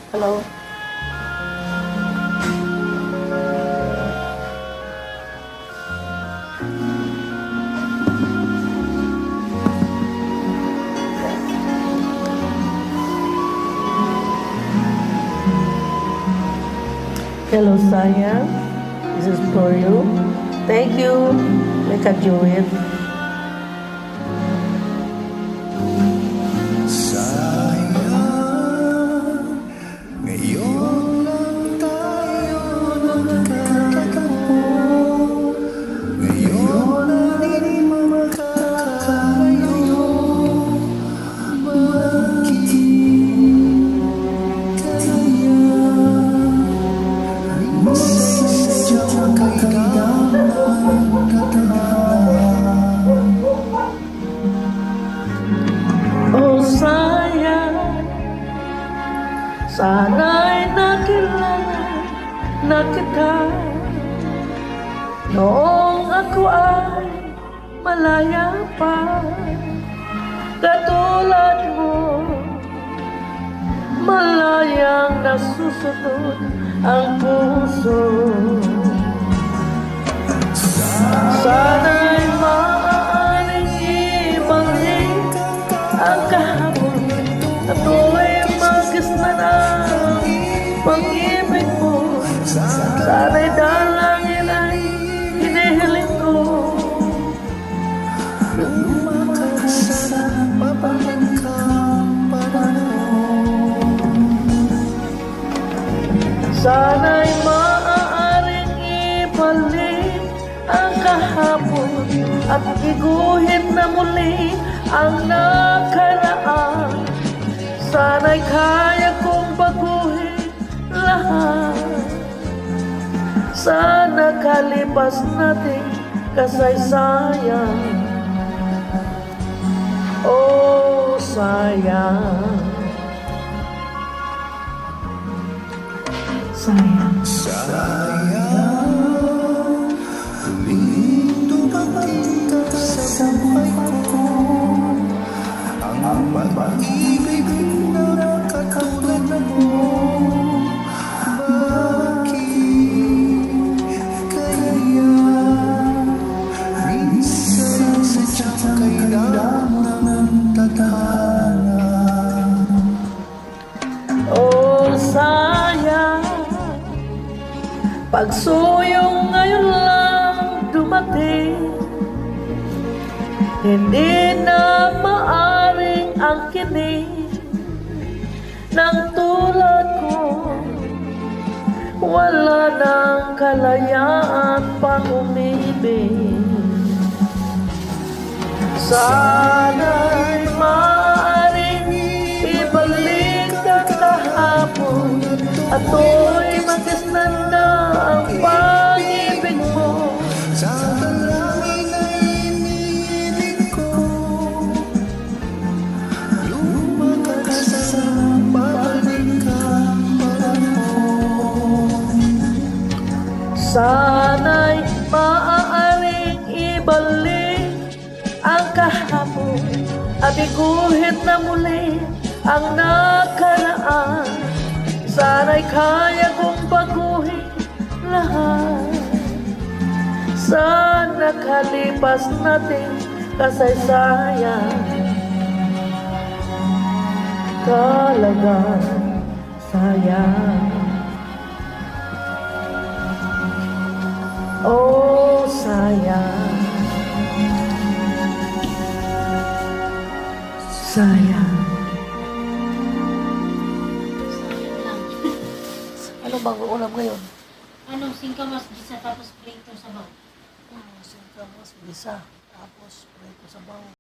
Hello? Hello, Saya. This is for you. Thank you. Make a joy. Oh, sayang, sana'y nakilala na kita noong ako ay malaya pa. Katulad mo, malayang nasusunod ang puso. Sana'y maaaring ibalik ang kahapon at tuloy magisnan ang pag-ibig mo. Sana'y dalangin ay hinihiling ko. Lumakas sa mapangkang panahon. Sana'y maaaring ibalik ang kahapon at iguhit na muli ang nakaraan. Sana'y kaya kong baguhin lahat. Sana kalipas natin kasaysayan. Oh, sayang. Sayang. Sayang, dito ba kita sa buhay ko? Ang pag-ibig na katulad mo. Bakit kaya minsan sadyang kailangan ng tadhana? Oh, sayang, pagsuyong ngayon lang dumating, hindi na maaring angkinin ng tulad ko. Wala nang kalayaan pang umibig. Sana'y maaaring ibalik ang kahapon at tuloy magisnan na ang pag-ibig mo. Sa dalangin ay iniiling ko, lumakas sa pabalikan panahon. Sana'y maaaring ibalik ang kahapon at iguhit na muli ang nakaraan. Sana'y kaya kong baguhin lahat. Sana kalipas natin kasaysayan. Talaga sayang. Oh, sayang. Sayang. Ano bang ulam ngayon? Anong singkamas gisa tapos prito sabaw? Singkamas, bisa, tapos prito sabaw.